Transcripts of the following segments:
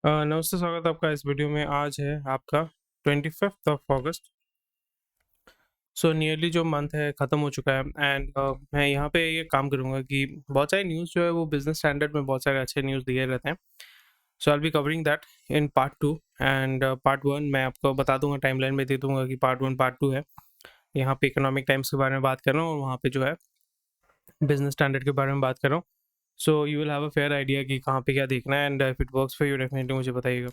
नमस्ते, स्वागत है आपका इस वीडियो में। आज है आपका 25th of August. So nearly जो मंथ है ख़त्म हो चुका है एंड मैं यहाँ पे ये काम करूँगा कि बहुत सारी न्यूज़ जो है वो बिज़नेस स्टैंडर्ड में बहुत सारे अच्छे न्यूज़ दिए रहते हैं। So I will be covering that in part 2 and part 1 मैं आपको बता दूँगा, टाइमलाइन में दे दूँगा कि पार्ट 1 पार्ट 2 है। यहाँ पे इकोनॉमिक टाइम्स के बारे में बात कर रहा हूँ और वहाँ पे जो है बिज़नेस स्टैंडर्ड के बारे में बात कर रहा हूँ। So you will have a fair idea कि कहाँ पे क्या देखना है and if it works for you definitely मुझे बताइएगा।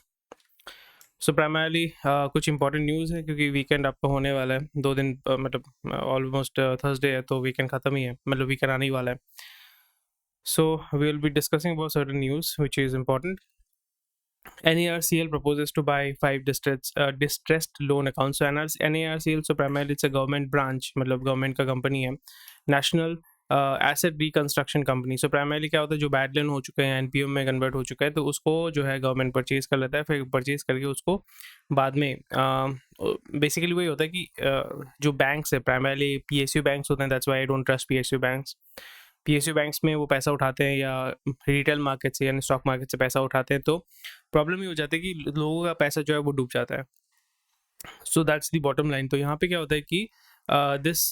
सो प्राइमरली कुछ इंपॉर्टेंट न्यूज़ है क्योंकि वीकेंड आपका होने वाला है 2 दिन, मतलब ऑलमोस्ट थर्सडे है तो वीकेंड ख़त्म ही है, मतलब वीकेंड आने ही वाला है। So we will be discussing about certain news which is important. NARCL proposes to buy 5 distressed loan accounts. So NARCL, so primarily it's a government branch, मतलब गवर्नमेंट का कंपनी है, नेशनल एसेट रिकंस्ट्रक्शन कंपनी। सो primarily क्या होता है, जो bad loan हो चुके हैं NPO में कन्वर्ट हो चुका है तो उसको जो है गवर्नमेंट परचेज कर लेता है। फिर परचेज करके उसको बाद में बेसिकली वही होता है कि जो बैंक्स है, प्राइमरली PSU बैंक्स होते हैं, that's why I don't trust PSU banks. PSU banks में वो पैसा उठाते हैं या रिटेल मार्केट से यानी स्टॉक मार्केट से पैसा उठाते हैं तो प्रॉब्लम ये हो जाती है कि लोगों का पैसा जो है वो डूब जाता है। So that's the bottom line. तो यहाँ पे क्या होता है कि दिस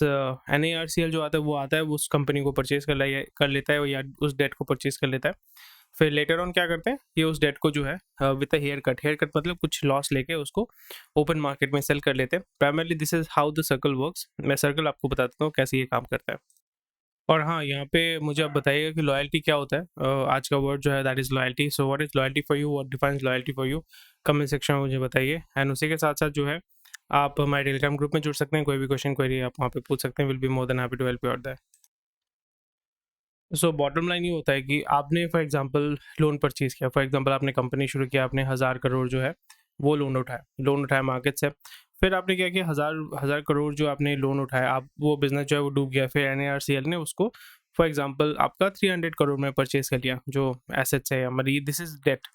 NARCL जो आता है वो आता है, वो उस कंपनी को परचेज कर लेता है या उस डेट को परचेज कर लेता है। फिर लेटर ऑन क्या करते हैं, ये उस डेट को जो है विद अ हेयर कट मतलब कुछ लॉस लेके उसको ओपन मार्केट में सेल कर लेते हैं। Primarily this is how the circle works. मैं सर्कल आपको बता देता हूँ कैसे ये काम करता है। और हाँ, यहाँ पे मुझे आप बताइएगा कि लॉयल्टी क्या होता है। आज का वर्ड जो है that is loyalty. So what is loyalty for you, what defines loyalty for you, comment section में मुझे बताइए। एंड उसी के साथ साथ जो है आप हमारे टेलीग्राम ग्रुप में जुड़ सकते हैं। कोई भी क्वेश्चन क्वेरी आप वहाँ पे पूछ सकते हैं। Will be more than happy to help you out there. So bottom line ये होता है कि आपने फॉर एग्जांपल लोन परचेज किया, फॉर एग्जांपल आपने कंपनी शुरू किया, आपने 1000 करोड़ जो है वो लोन उठाया मार्केट से। फिर आपने क्या किया, हजार हजार करोड़ जो आपने लोन उठाया, आप वो बिजनेस जो है वो डूब गया। फिर NARCL ने उसको फॉर एग्जांपल आपका 300 करोड़ में परचेज कर लिया, जो एसेट्स है, मतलब दिस इज डेट,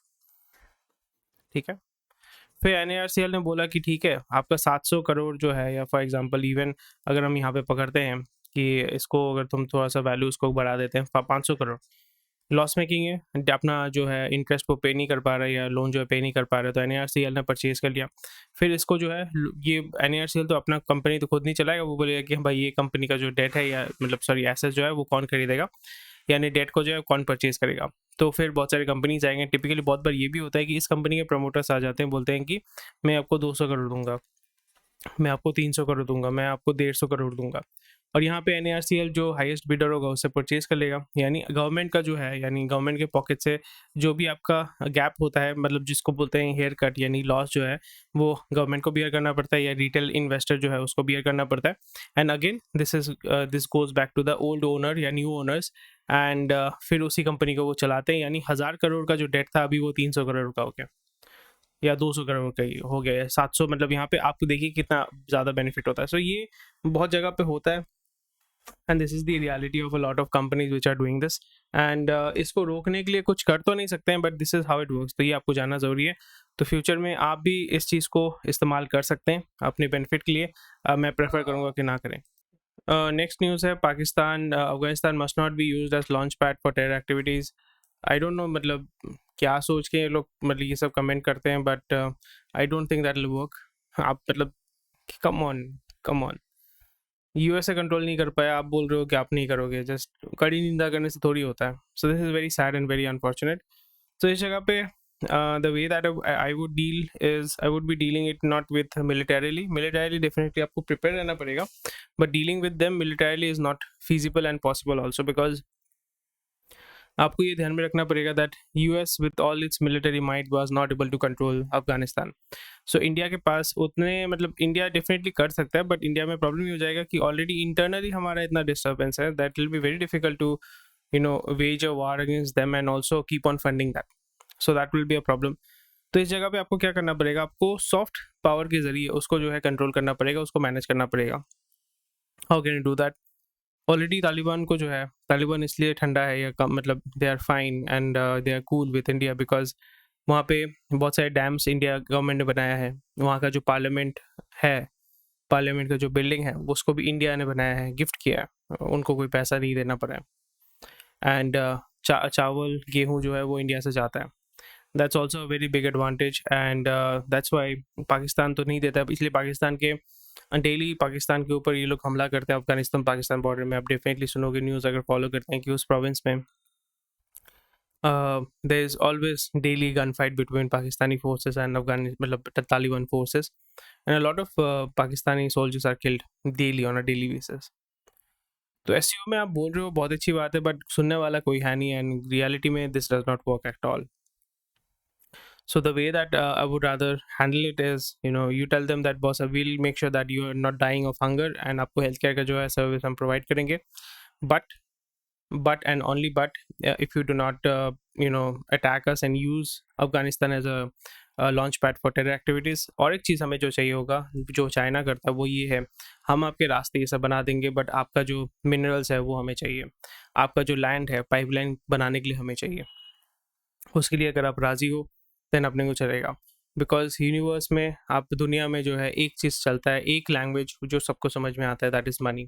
ठीक है। फिर NARCL ने बोला कि ठीक है, आपका 700 करोड़ जो है, या फॉर एग्जांपल इवन अगर हम यहाँ पे पकड़ते हैं कि इसको अगर तुम थोड़ा सा वैल्यू उसको बढ़ा देते हैं 500 करोड़, लॉस मेकिंग है, अपना जो है इंटरेस्ट वो पे नहीं कर पा रहा है या लोन जो है पे नहीं कर पा रहा है, तो NARCL ने परचेज कर लिया। फिर इसको जो है ये NARCL तो अपना कंपनी तो खुद नहीं चलाएगा, वो बोलेगा कि भाई ये कंपनी का जो डेट है या मतलब सॉरी एसेट जो है वो कौन खरीदेगा, यानी डेट को जो है कौन परचेज करेगा। तो फिर बहुत सारी कंपनीज आएंगे। टिपिकली बहुत बार ये भी होता है कि इस कंपनी के प्रमोटर्स आ जाते हैं, बोलते हैं कि मैं आपको 200 करोड़ दूंगा, मैं आपको 300 करोड़ दूंगा, मैं आपको 150 करोड़ दूंगा। और यहाँ पे NARCL जो हाईएस्ट बिडर होगा उससे परचेज कर लेगा, यानी गवर्नमेंट का जो है, यानी गवर्नमेंट के पॉकेट से जो भी आपका गैप होता है, मतलब जिसको बोलते हैं हेयर कट, यानी लॉस जो है वो गवर्नमेंट को बियर करना पड़ता है या रिटेल इन्वेस्टर जो है उसको बियर करना पड़ता है। And again this goes back to the old owner या न्यू ओनर्स, एंड फिर उसी कंपनी को वो चलाते हैं। यानी 1000 करोड़ का जो डेट था अभी वो 300 करोड़ का हो गया, या 200 करोड़ का ही हो गया, या 700, मतलब यहाँ पे आपको देखिए कितना ज़्यादा बेनिफिट होता है। सो ये बहुत जगह पे होता है and this is the reality of a lot of companies which are doing this. And इसको रोकने के लिए कुछ कर तो नहीं सकते हैं, but this is how it works. तो ये आपको जानना ज़रूरी है। तो फ्यूचर में आप भी इस चीज़ को इस्तेमाल कर सकते हैं अपने बेनिफिट के लिए। मैं प्रेफर करूँगा कि ना करें। नेक्स्ट न्यूज़ है, Pakistan Afghanistan must not be used as launch pad for terror activities. I don't know, मतलब क्या सोच के ये लोग मतलब ये सब कमेंट करते हैं, but I don't think that will work. आप मतलब come on, come on, USA control नहीं कर पाया, आप बोल रहे हो कि आप नहीं करोगे। जस्ट कड़ी निंदा करने से थोड़ी होता है। So this is very sad and very unfortunate. तो इस जगह पे the way that I would deal is, I would be dealing it not with militarily definitely आपको प्रिपेयर रहना पड़ेगा, but dealing with them militarily is not feasible and possible also, because आपको ये ध्यान में रखना पड़ेगा that US with all its military might was not able to control Afghanistan. So India के पास उतने, मतलब इंडिया डेफिनेटली कर सकता है, बट इंडिया में प्रॉब्लम ये हो जाएगा कि ऑलरेडी इंटरनली हमारा इतना डिस्टर्बेंस है that will be very difficult to wage a war against them and also keep on funding that. So that will be a problem. तो इस जगह पे आपको क्या करना पड़ेगा, आपको सॉफ्ट पावर के जरिए उसको जो है कंट्रोल करना पड़ेगा, उसको मैनेज करना पड़ेगा। How can you do that? Already Taliban को जो है, तालिबान इसलिए ठंडा है या कम, मतलब they are fine and they are cool with India because वहाँ पे बहुत सारे डैम्स इंडिया गवर्नमेंट ने बनाया है। वहाँ का जो पार्लियामेंट है, पार्लियामेंट का जो बिल्डिंग है उसको भी इंडिया ने बनाया है, गिफ्ट किया है, उनको कोई पैसा नहीं देना पड़ा है। एंड चावल गेहूँ जो है वो इंडिया से जाता है। That's also a very big advantage and that's why Pakistan तो नहीं देता, इसलिए पाकिस्तान के डेली पाकिस्तान के ऊपर ये लोग हमला करते हैं। अफगानिस्तान पाकिस्तान बॉर्डर में आप डेफिनेटली सुनोगे न्यूज़ अगर फॉलो करते हैं कि उस प्रोविंस में there is always daily gunfight between Pakistani forces and मतलब Taliban forces, and a lot of Pakistani soldiers are killed daily on a daily basis. तो एसईओ में आप बोल रहे हो बहुत अच्छी बात है, बट सुनने वाला कोई है नहीं, एंड रियलिटी में this does not work at all. So the way that I would rather handle it is, you tell them that boss, we'll make sure that you are not dying of hunger, and आपको health care का जो है service हम provide करेंगे, but and only but if you do not attack us and use Afghanistan as a launch pad for terror activities. और एक चीज़ हमें जो चाहिए होगा, जो चाइना करता है, वो ये है, हम आपके रास्ते ये सब बना देंगे, बट आपका जो मिनरल्स है वो हमें चाहिए, आपका जो लैंड है पाइपलाइन बनाने के लिए हमें चाहिए. उसके लिए अगर आप राज़ी हो देन अपने को चलेगा, बिकॉज यूनिवर्स में आप दुनिया में जो है एक चीज़ चलता है, एक लैंग्वेज जो सबको समझ में आता है, दैट इज़ मनी.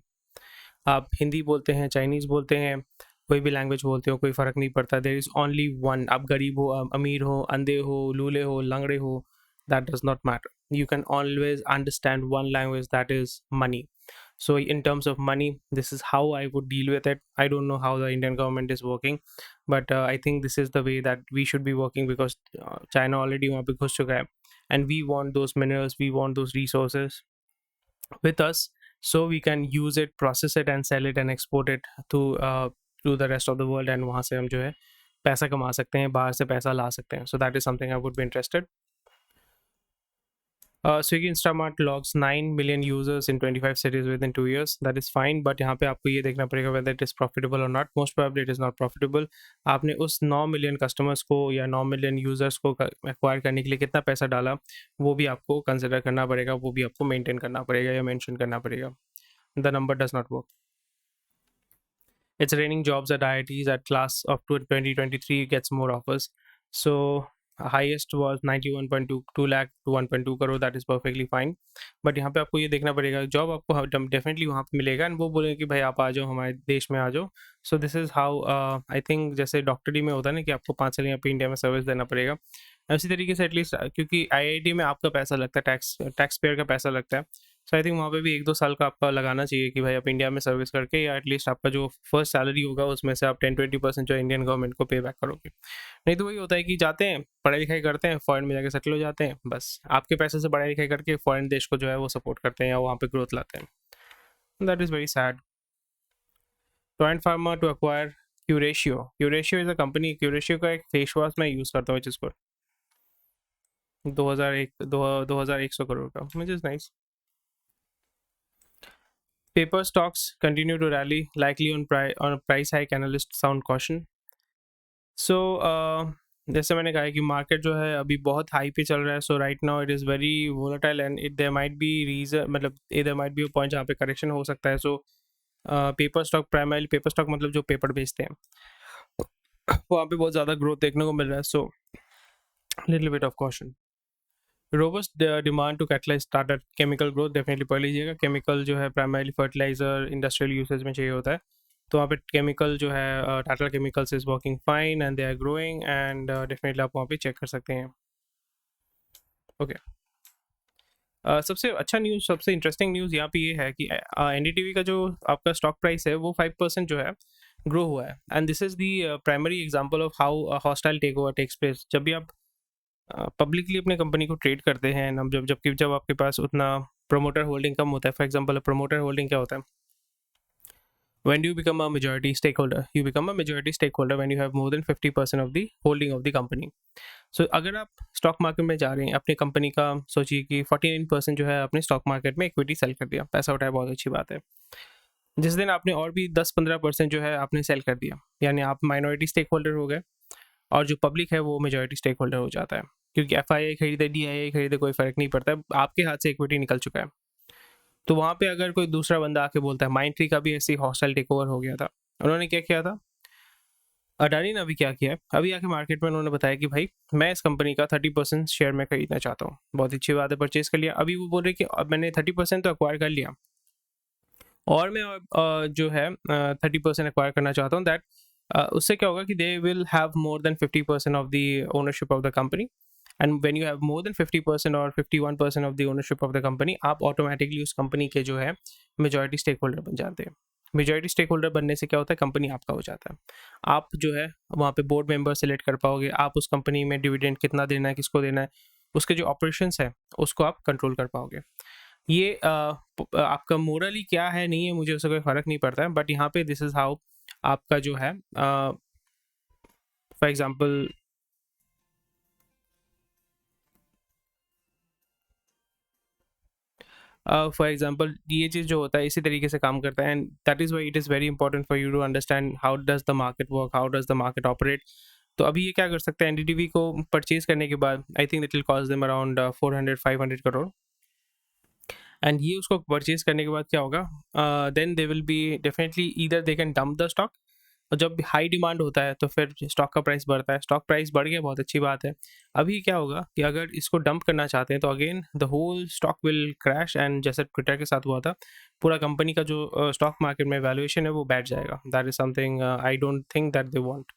आप हिंदी बोलते हैं, चाइनीज़ बोलते हैं, कोई भी लैंग्वेज बोलते हो, कोई फ़र्क नहीं पड़ता. There is only one. आप गरीब हो, अमीर हो, अंधे हो, लूले हो, लंगड़े हो, that does not matter. You can always understand one language, that is money. So in terms of money, this is how I would deal with it. I don't know how the Indian government is working, but I think this is the way that we should be working, because China already वहाँ पे घुस चुका है, and we want those minerals, we want those resources with us, so we can use it, process it and sell it and export it to the rest of the world, and वहाँ से हम जो है पैसा कमा सकते हैं, बाहर से पैसा ला सकते हैं. So that is something I would be interested. Swiggy Instamart logs 9 million users in 25 cities within 2 years. That is fine, but यहाँ पे आपको ये देखना पड़ेगा whether it is profitable or not. Most probably it is not profitable. आपने उस 9 million customers को या 9 million users को acquire करने के लिए कितना पैसा डाला, वो भी आपको consider करना पड़ेगा, वो भी आपको maintain करना पड़ेगा या mention करना पड़ेगा. The number does not work. It's raining jobs at IITs at class of 2023 gets more offers. So highest was 91.2 lakh to 1.2 crore. That is perfectly fine. But यहाँ पे आपको ये देखना पड़ेगा, जॉब आपको डेफिनेटली वहाँ पे मिलेगा, एंड वो बोलेंगे कि भाई आप आ जाओ, हमारे देश में आ जाओ. So this is how I think, जैसे डॉक्टरी में होता है ना कि आपको 5 साल यहाँ पे इंडिया में सर्विस देना पड़ेगा, इसी तरीके से एटलीस्ट, क्योंकि आईआईटी में आपका पैसा लगता है, टैक्स पेयर का पैसा लगता है. सो आई थिंक वहाँ पे भी 1-2 साल का आपका लगाना चाहिए कि भाई आप इंडिया में सर्विस करके, या एटलीस्ट आपका जो फर्स्ट सैलरी होगा उसमें से आप 10-20% जो इंडियन गवर्नमेंट को पे बैक करोगे. नहीं तो वही होता है कि जाते हैं, पढ़ाई लिखाई करते हैं, फॉरेन में जाके सेटल हो जाते हैं, बस आपके पैसे से पढ़ाई लिखाई करके फॉरेन देश को जो है वो सपोर्ट करते हैं या वहाँ पे ग्रोथ लाते हैं. That is very sad. Torrent Pharma to acquire Curatio. Curatio is a company. Curatio का एक फेस वॉश मैं यूज़ करता हूँ जिसको 2100 करोड़ का, which is nice. Paper stocks continue to rally, likely on a price hike. Analysts sound caution. So जैसे मैंने कहा कि मार्केट जो है अभी बहुत हाई पे चल रहा है. So right now it is very volatile, and there might be reason, मतलब there might be a point जहाँ पे करेक्शन हो सकता है. So paper stock, primary paper stock मतलब जो पेपर बेचते हैं, वहाँ पे बहुत ज़्यादा ग्रोथ देखने को मिल रहा है. So little bit of caution. Robust demand to catalyse Tata chemical growth. Definitely पढ़ लीजिएगा. केमिकल जो है प्राइमरी फर्टिलाइजर इंडस्ट्रियल यूसेज में चाहिए होता है, तो वहाँ पे केमिकल जो है Tata chemicals is working fine and they are growing, and definitely आप वहाँ पे चेक कर सकते हैं. ओके. सबसे अच्छा न्यूज़, सबसे इंटरेस्टिंग न्यूज़ यहाँ पे ये है कि एनडीटीवी का जो आपका स्टॉक प्राइस है वो 5% जो है ग्रो हुआ है, and this is the primary example of how hostile take over takes place. जब भी आप पब्लिकली अपने कंपनी को ट्रेड करते हैं, जब आपके पास उतना प्रोमोटर होल्डिंग कम होता है. फॉर एग्जांपल प्रोमोटर होल्डिंग क्या होता है? When do you become a majority stakeholder? You become a majority stakeholder when you have more than 50% of the holding of the company. So अगर आप स्टॉक मार्केट में जा रहे हैं, अपनी कंपनी का सोचिए कि 49% जो है अपने स्टॉक मार्केट में इक्विटी सेल कर दिया, पैसा उठाया, बहुत अच्छी बात है. जिस दिन आपने और भी 10-15% जो है आपने सेल कर दिया, यानी आप माइनॉरिटी स्टेक होल्डर हो गए, और जो पब्लिक है वो मेजॉरिटी स्टेक होल्डर हो जाता है. क्योंकि FII खरीदे, DII खरीदे, कोई फ़र्क नहीं पड़ता है, आपके हाथ से इक्विटी निकल चुका है. तो वहाँ पे अगर कोई दूसरा बंदा आके बोलता है, माइंड ट्री का भी ऐसी हॉस्टाइल टेक ओवर हो गया था. उन्होंने क्या किया था, अडानी ने अभी क्या किया है, अभी आके मार्केट में उन्होंने बताया कि भाई मैं इस कंपनी का 30% शेयर में खरीदना चाहता हूँ. बहुत अच्छी बात है, परचेज कर लिया. अभी वो बोल रहे कि अब मैंने 30% तो एक्वायर कर लिया, और मैं जो है 30% एक्वायर करना चाहता हूँ. दैट उससे क्या होगा कि they will have more than 50% of the ownership of the company, and when you have more than 50% और 51% of the ownership of the company, आप ऑटोमेटिकली उस कंपनी के जो है मेजॉरिटी स्टेक होल्डर बन जाते हैं। मेजॉरिटी स्टेक होल्डर बनने से क्या होता है, कंपनी आपका हो जाता है। आप जो है वहाँ पे बोर्ड मेंबर सेलेक्ट कर पाओगे, आप उस कंपनी में डिविडेंड कितना देना है, किसको देना है, उसके जो ऑपरेशंस है उसको आप कंट्रोल कर पाओगे। ये आपका मोरली क्या है नहीं है, मुझे उससे कोई फ़र्क नहीं पड़ता है, बट यहाँ पे दिस इज़ हाउ आपका जो है फॉर एग्जांपल ये चीज़ जो होता है इसी तरीके से काम करता है, and that is why it is very important for you to understand how does the market work, how does the market operate. तो अभी ये क्या कर सकते हैं, एनडीटीवी को परचेज करने के बाद I think it will cost them around 400-500 crore, and ये उसको परचेज करने के बाद क्या होगा, then they will be definitely either they can dump the stock, और जब हाई डिमांड होता है तो फिर स्टॉक का प्राइस बढ़ता है, स्टॉक प्राइस बढ़ गया बहुत अच्छी बात है। अभी क्या होगा कि अगर इसको डंप करना चाहते हैं तो again the whole stock will crash, and जैसे ट्विटर के साथ हुआ था, पूरा कंपनी का जो स्टॉक मार्केट में वैल्यूएशन है वो बैठ जाएगा। That is something I don't think that they want.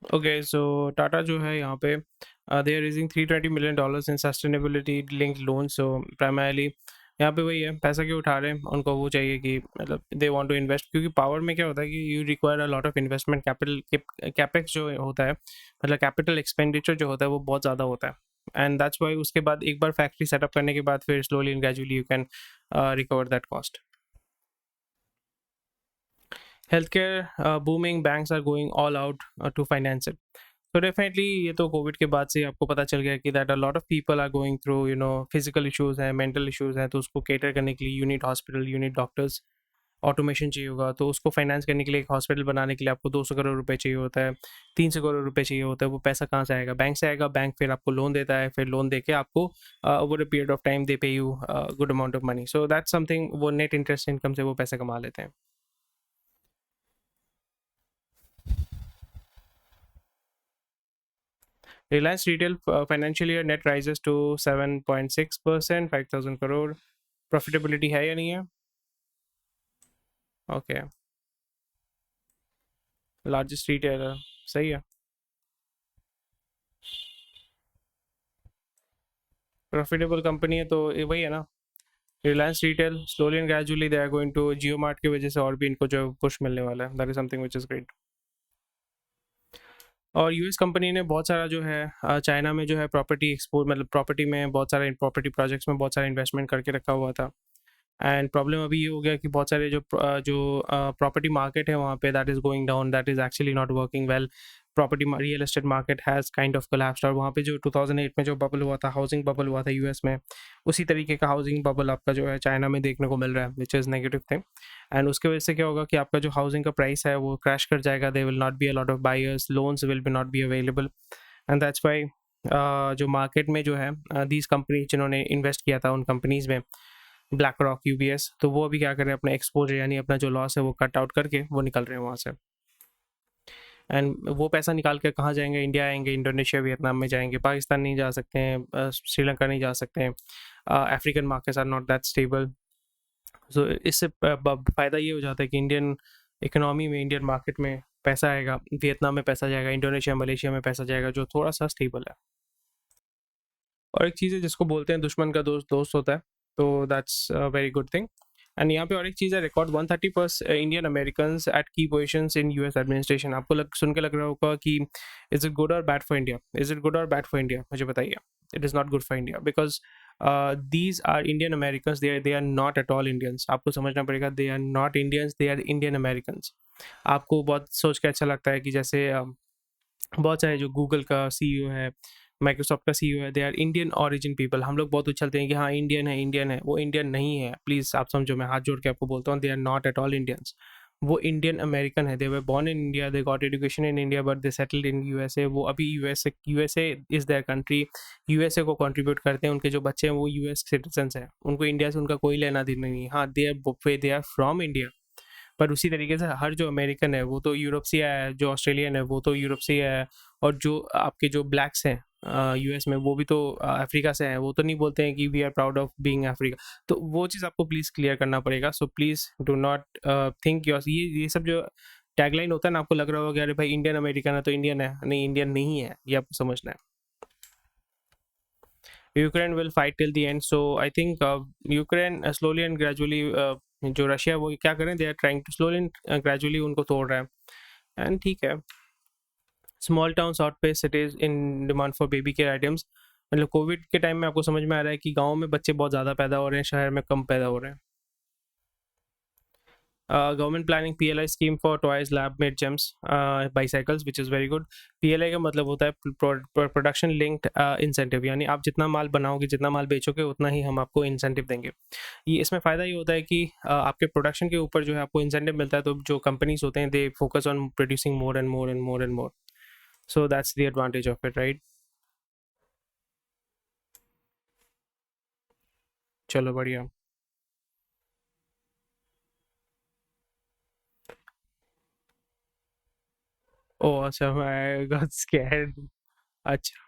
Okay, so Tata जो है यहाँ पे दे आर रेजिंग $320 million इन sustainability linked loan. So primarily यहाँ पे वही है, पैसा क्यों उठा रहे हैं, उनको वो चाहिए कि मतलब दे वांट टू इन्वेस्ट, क्योंकि पावर में क्या होता है कि you require a lot of investment capital, capex जो होता है, मतलब कैपिटल एक्सपेंडिचर जो होता है वो बहुत ज़्यादा होता है, एंड दैट्स वाई उसके बाद एक बार फैक्ट्री सेटअप करने के बाद फिर slowly and gradually you can recover that cost. Healthcare booming, banks are going all out to finance it. तो डेफिनेटली ये तो कोविड के बाद से आपको पता चल गया कि that a lot of people are going through physical issues हैं, मेंटल इश्यूज हैं, तो उसको केटर करने के लिए unit hospital, unit doctors, automation चाहिए होगा, तो उसको फाइनेंस करने के लिए एक हॉस्पिटल बनाने के लिए आपको 200 करोड़ रुपए चाहिए होता है, 300 करोड़ रुपए चाहिए होता है। वो पैसा कहाँ से आएगा, बैंक से आएगा, बैंक फिर आपको लोन देता है, फिर लोन देके आपको over a period of time they pay you good amount of money, so that's something, वो नेट इंटरेस्ट इनकम से वो पैसे कमा लेते हैं। Reliance Retail financial year net rises to 7.6%, 5,000 crore. Profitability है या नहीं है? ओके, लार्जेस्ट रिटेलर, सही है। प्रॉफिटेबल कंपनी है तो ये वही है ना, Reliance Retail slowly and gradually they are going to, Jio Mart की वजह से और भी इनको जो पुश मिलने वाला है, that is something which is great. और यूएस कंपनी ने बहुत सारा जो है चाइना में जो है प्रॉपर्टी एक्सपोर्ट, मतलब प्रॉपर्टी में बहुत सारा, प्रॉपर्टी प्रोजेक्ट्स में बहुत सारा इन्वेस्टमेंट करके रखा हुआ था, एंड प्रॉब्लम अभी ये हो गया कि बहुत सारे जो प्रॉपर्टी मार्केट है वहाँ पे that is going down, that is actually not working well. Property real estate market has kind of collapsed, और वहाँ पे जो 2008 में जो बबल हुआ था, हाउसिंग बबल हुआ था यूएस में, उसी तरीके का हाउसिंग बबल आपका जो है चाइना में देखने को मिल रहा है, which is negative thing. And उसके वजह से क्या होगा कि आपका जो हाउसिंग का प्राइस है वो क्रैश कर जाएगा, they will not be a lot of buyers, loans will be not be available, and that's why जो मार्केट में जो है दीज कंपनी जिन्होंने इन्वेस्ट किया था उन कंपनीज़ में, ब्लैक रॉक, यूबीएस, तो वो अभी क्या कर रहे हैं, अपना एक्सपोजर यानी अपना जो लॉस है वो कट आउट करके वो निकल रहे हैं वहाँ से, एंड वो पैसा निकाल के कहाँ जाएंगे, इंडिया आएंगे, इंडोनेशिया, वियतनाम में जाएंगे, पाकिस्तान नहीं जा सकते हैं, श्रीलंका नहीं जा सकते हैं, African markets are not that stable. So इससे फ़ायदा ये हो जाता है कि इंडियन इकोनॉमी में, इंडियन मार्केट में पैसा आएगा, वियतनाम में पैसा जाएगा, इंडोनेशिया, मलेशिया में पैसा जाएगा, जो थोड़ा सा स्टेबल है। और एक चीज़ है जिसको बोलते हैं दुश्मन का दोस्त दोस्त होता है, तो that's very good thing. And यहाँ पे और एक चीज़ है, record 130 Indian American at key positions in US administration. आपको सुन के लग रहा होगा कि इज इट गुड और bad for India, is it good और बैड फॉर इंडिया, मुझे बताइए। It is not good for India, because these are Indian American, they are not at all Indians. आपको समझना पड़ेगा, they are not Indians, they are Indian American. आपको बहुत सोच के अच्छा लगता है कि जैसे बहुत सारे जो गूगल का सीईओ है, माइक्रोसॉफ्ट का सीईओ है, they are Indian origin people. हम लोग बहुत उछलते हैं कि हाँ इंडियन है, इंडियन है, वो इंडियन नहीं है, प्लीज़ आप समझो, मैं हाथ जोड़ के आपको बोलता हूँ, they are not at all Indians. वो इंडियन अमेरिकन है, they were born in India, they got education in India, but they settled in USA. वो अभी USA is their country, USA को कंट्रीब्यूट करते हैं, उनके जो बच्चे हैं वो यूएस सिटीजन्स हैं, उनको इंडिया से उनका कोई लेना देना नहीं है। हाँ, दे आर फ्रॉम इंडिया, पर उसी तरीके से हर जो अमेरिकन है वो तो यूरोप से आया है, जो ऑस्ट्रेलियन है वो तो यूरोप से ही आया है, और जो आपके जो ब्लैक्स हैं यूएस में वो भी तो अफ्रीका से हैं, वो तो नहीं बोलते हैं कि we are proud of being Africa. तो वो चीज़ आपको प्लीज़ क्लियर करना पड़ेगा। So please do not think your, ये सब जो टैगलाइन होता है ना, आपको लग रहा होगा कि अरे भाई इंडियन अमेरिकन है तो इंडियन है, नहीं इंडियन नहीं है, ये आपको समझना है। Ukraine will fight till the end, so I think Ukraine slowly and gradually जो रशिया वो क्या करें, they are trying to slowly and gradually उनको तोड़ रहा है। एंड ठीक है, small towns outpace cities in demand for baby care items. मतलब कोविड के टाइम में आपको समझ में आ रहा है कि गाँव में बच्चे बहुत ज़्यादा पैदा हो रहे हैं, शहर में कम पैदा हो रहे हैं। Government planning PLI scheme for toys lab made James bicycles, which is very good. PLI का मतलब होता है प्रोडक्शन लिंक्ड इंसेंटिव, यानी आप जितना माल बनाओगे, जितना माल बेचोगे, उतना ही हम आपको इंसेंटिव देंगे। ये इसमें फ़ायदा ये होता है कि आपके प्रोडक्शन के ऊपर जो है आपको इंसेंटिव मिलता है, तो जो कंपनीज होते हैं they focus on producing more and more and more and more, so that's the advantage of it, right. चलो बढ़िया। ओह अच्छा, मैं गॉट स्कैर्ड। अच्छा,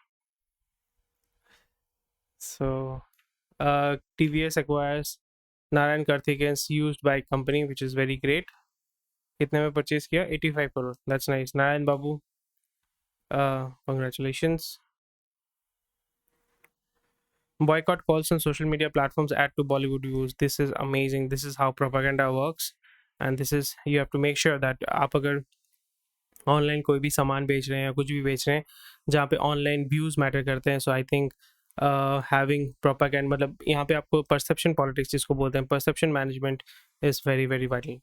सो TVS acquires Narayan कार्थिकेयन्स used by company which is very great। कितने में परचेज किया? 85 crore, that's nice Narayan Babu, congratulations. Boycott calls on social media platforms add to Bollywood views, this is amazing, this is how propaganda works, and this is, you have to make sure that आप अगर online कोई भी सामान बेच रहे हैं या कुछ भी बेच रहे हैं जहाँ पे ऑनलाइन व्यूज़ मैटर करते हैं, सो आई थिंक हैविंग प्रोपेगेंड, मतलब यहाँ पे आपको परसेप्शन पॉलिटिक्स जिसको बोलते हैं, perception management is very very vital.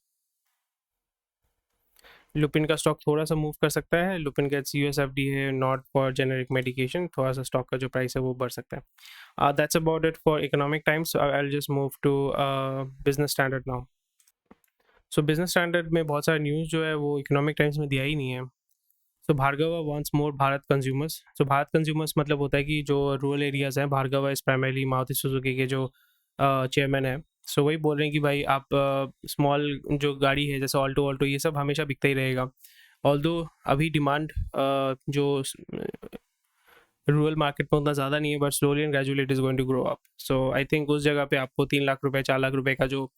Lupin का स्टॉक थोड़ा सा मूव कर सकता है, Lupin gets USFDA not for generic medication, थोड़ा सा स्टॉक का जो प्राइस है वो बढ़ सकता है। That's about it for Economic Times, I will just move to Business Standard now. So Business Standard में बहुत सारा न्यूज़ जो है वो इकोनॉमिक टाइम्स में दिया ही नहीं है। So Bhargava wants more Bharat consumers, so Bharat consumers मतलब होता है कि जो रूरल एरियाज़ हैं, Bhargava is primarily Maruti Suzuki के जो चेयरमैन है, सो वही बोल रहे हैं कि भाई आप स्मॉल जो गाड़ी है जैसे ऑल्टो ऑल्टो ये सब हमेशा बिकता ही रहेगा, ऑल्दो अभी डिमांड जो रूरल मार्केट में उतना ज़्यादा नहीं है, but slowly and gradually it is going to grow up. So I think उस जगह पे आपको 3 लाख रुपए 4 लाख रुपए का जो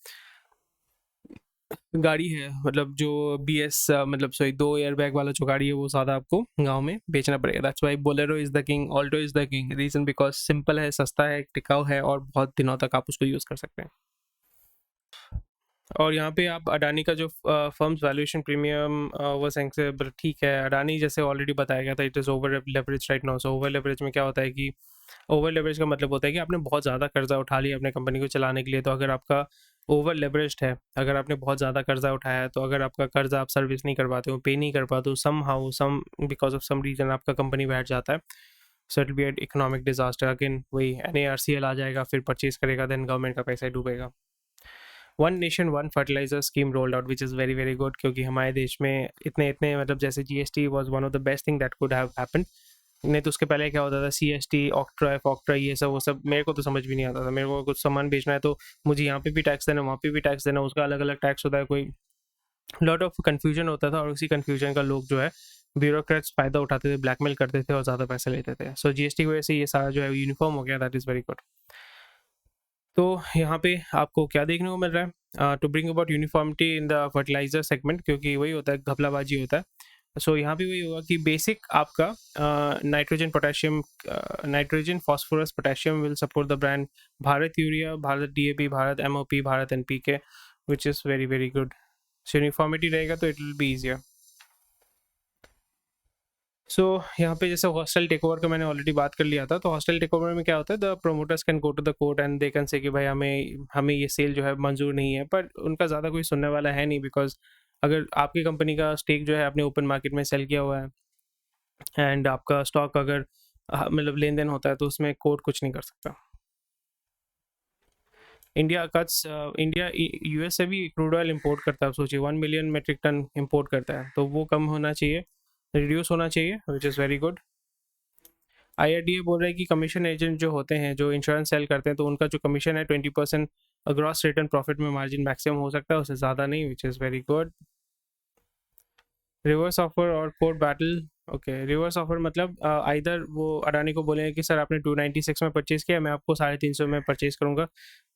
गाड़ी है, मतलब जो BS मतलब सॉरी 2 एयर बैग वाला जो गाड़ी है वो ज़्यादा आपको गांव में बेचना पड़ेगा। That's why Bolero is the king, Alto is the king, reason because simple है, सस्ता है, टिकाऊ है और बहुत दिनों तक आप उसको यूज़ कर सकते हैं। और यहाँ पे आप अडानी का जो फर्म्स वैल्यूएशन प्रीमियम वो सेंसेबल, ठीक है, अडानी जैसे ऑलरेडी बताया गया था it is over leverage right now. So over leverage में क्या होता है कि ओवर लेवरेज का मतलब होता है कि आपने बहुत ज़्यादा कर्जा उठा लिया अपने कंपनी को चलाने के लिए, तो अगर आपका ओवर लेवरेज्ड है, अगर आपने बहुत ज़्यादा कर्जा उठाया है, तो अगर आपका कर्जा आप सर्विस नहीं कर पाते हो, पे नहीं कर पाते हो, some how some because of some reason आपका कंपनी बैठ जाता है, so it be an economic disaster. Again वही NARCL आ जाएगा, फिर परचेज करेगा, देन गवर्नमेंट का पैसा ही डूबेगा। One nation one fertiliser scheme rolled out which is very very good, क्योंकि हमारे देश में इतने इतने मतलब जैसे GST was one of the best thing that could have happened. नहीं तो उसके पहले क्या होता था, CST ऑक्ट्रा फॉक्ट्रा ये सब वो सब मेरे को तो समझ भी नहीं आता था। मेरे को कुछ सामान बेचना है तो मुझे यहाँ पे भी टैक्स देना, वहाँ पे भी टैक्स देना, उसका अलग अलग टैक्स होता है, कोई लॉट ऑफ कन्फ्यूजन होता था, और उसी कन्फ्यूजन का लोग जो है ब्यूरोक्रेट्स फ़ायदा उठाते थे, ब्लैकमेल करते थे और ज़्यादा पैसे लेते थे। सो GST की वजह से ये सारा जो है यूनिफॉर्म हो गया, दैट इज़ वेरी गुड। तो यहाँ पे आपको क्या देखने को मिल रहा है, to bring about uniformity in the fertiliser segment, क्योंकि वही होता है घपलाबाजी होता है। सो यहाँ पे वही होगा कि बेसिक आपका nitrogen potassium, nitrogen phosphorus potassium will support the brand Bharat urea, Bharat DAP, Bharat MOP, Bharat NPK, which is very very good. So uniformity रहेगा तो इट विल बी ईजियर। सो यहाँ पे जैसे हॉस्टल टेक ओवर का मैंने ऑलरेडी बात कर लिया था, तो हॉस्टल टेक ओवर में क्या होता है, the promoters can go to the court and they can say कि भाई हमें हमें ये सेल जो है मंजूर नहीं है, पर उनका ज़्यादा कोई सुनने वाला है नहीं, बिकॉज अगर आपकी कंपनी का स्टेक जो है आपने ओपन मार्केट में सेल किया हुआ है एंड आपका स्टॉक अगर मतलब लेन देन होता है, तो उसमें कोर्ट कुछ नहीं कर सकता। इंडिया कट्स इंडिया US से भी क्रूड ऑयल इम्पोर्ट करता है, सोचिए 1 मिलियन मेट्रिक टन इम्पोर्ट करता है, तो वो कम होना चाहिए, रिड्यूस होना चाहिए, विच इज़ वेरी गुड। IRDA बोल रहा है कि कमीशन एजेंट जो होते हैं, जो इंश्योरेंस सेल करते हैं, तो उनका जो कमीशन है 20% ग्रॉस रिटर्न प्रॉफिट में मार्जिन मैक्सिमम हो सकता है, उससे ज़्यादा नहीं, which is very good. Reverse offer और court battle, okay, reverse offer मतलब आइदर वो अडानी को बोलेंगे कि सर आपने 296 में परचेज किया, मैं आपको 350 में परचेज करूंगा,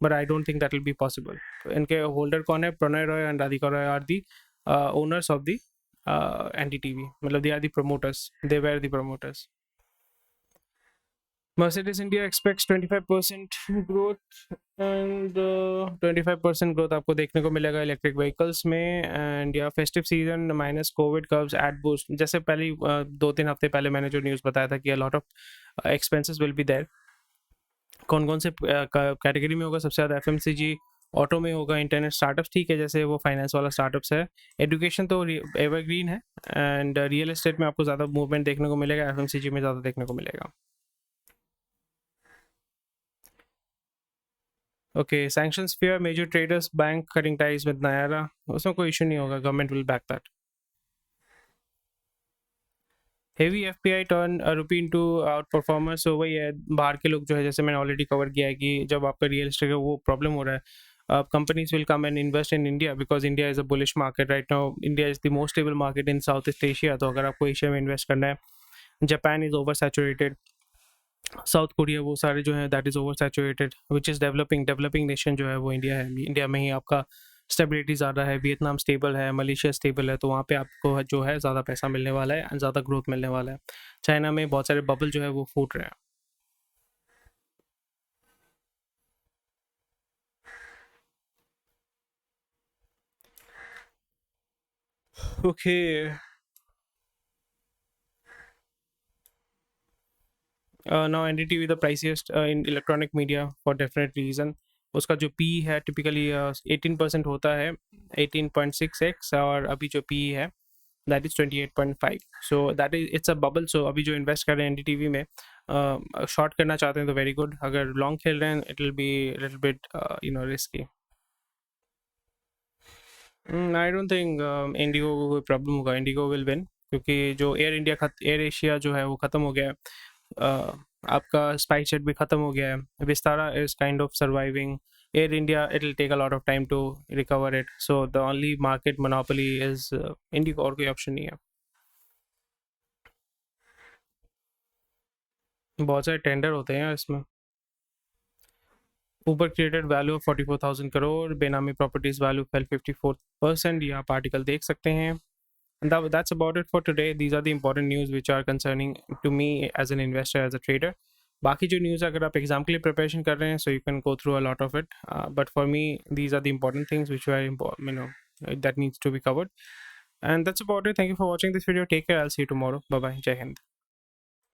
but I don't think that will be possible. इनके होल्डर कौन है? Pranay Roy and Radhika Roy are the owners of the NDTV, मतलब they are the promoters, they were the promoters. Mercedes India expects 25% growth and 25% growth आपको देखने को मिलेगा electric vehicles में. And या festive season minus Covid curves at boost. जैसे पहले 2-3 हफ्ते पहले मैंने जो न्यूज़ बताया था कि a lot of expenses will be there. कौन कौन से कैटेगरी में होगा? सबसे ज़्यादा एफएमसीजी, ऑटो में होगा, इंटरनेट स्टार्टअप्स ठीक है जैसे वो फाइनेंस वाला स्टार्टअप्स है, एजुकेशन तो एवरग्रीन है, एंड रियल एस्टेट में आपको ज़्यादा मूवमेंट देखने को मिलेगा, एफएमसीजी में ज़्यादा देखने को मिलेगा. ओके, sanctions fear major traders bank cutting ties with Nayara. उसमें कोई इशू नहीं होगा, government will back that. Heavy FPI turn rupee into outperformer. So वही है, बाहर के लोग जो है, जैसे मैंने ऑलरेडी कवर किया है कि जब आपका रियल एस्टेट का वो प्रॉब्लम हो रहा है, companies will come and invest in India because India is a bullish market right now. India is the most stable market in Southeast Asia. तो अगर आपको एशिया में इन्वेस्ट करना है, Japan is over saturated, south Korea वो सारे जो है that is over saturated, which is developing nation जो है वो इंडिया है. इंडिया में ही आपका स्टेबिलिटी ज़्यादा है, वियतनाम स्टेबल है, मलेशिया स्टेबल है, तो वहाँ पे आपको जो है ज़्यादा पैसा मिलने वाला है एंड ज़्यादा ग्रोथ मिलने वाला है. चाइना में बहुत सारे बबल जो है वो फूट रहे हैं. Okay, now NDTV the priciest in electronic media for definite reason. उसका जो पी है टिपिकली 18% होता है, 18.6x, और अभी जो पी है that is 28.5. So that is it's a bubble. So अभी जो इन्वेस्ट कर रहे हैं एनडीटीवी में, शॉर्ट करना चाहते हैं तो वेरी गुड. अगर लॉन्ग खेल रहे हैं it will be little bit risky. I don't think Indigo को कोई प्रॉब्लम होगा. इंडिगो विल विन, क्योंकि जो एयर एशिया जो है वो ख़त्म हो गया है. आपका स्पाइस जेट भी ख़त्म हो गया है. Vistara is kind of surviving. Air India it will take a lot of time to recover it. So the only market monopoly is IndiGo, और कोई ऑप्शन नहीं है. बहुत सारे टेंडर होते हैं इसमें. Uber created value of 44,000 crore, बेनामी प्रॉपर्टीज वैल्यू फेल 54%. ये आप आर्टिकल देख सकते हैं. That's about it for today. These are the important news which are concerning to me as an investor, as a trader. बाकी जो न्यूज़ अगर आप एग्जाम के लिए प्रिपरेशन कर रहे हैं, so you can go through a lot of it. But for me, these are the important things which are important, that needs to be covered. And that's about it. Thank you for watching this video. Take care. I'll see you tomorrow. Bye bye. Jai Hind.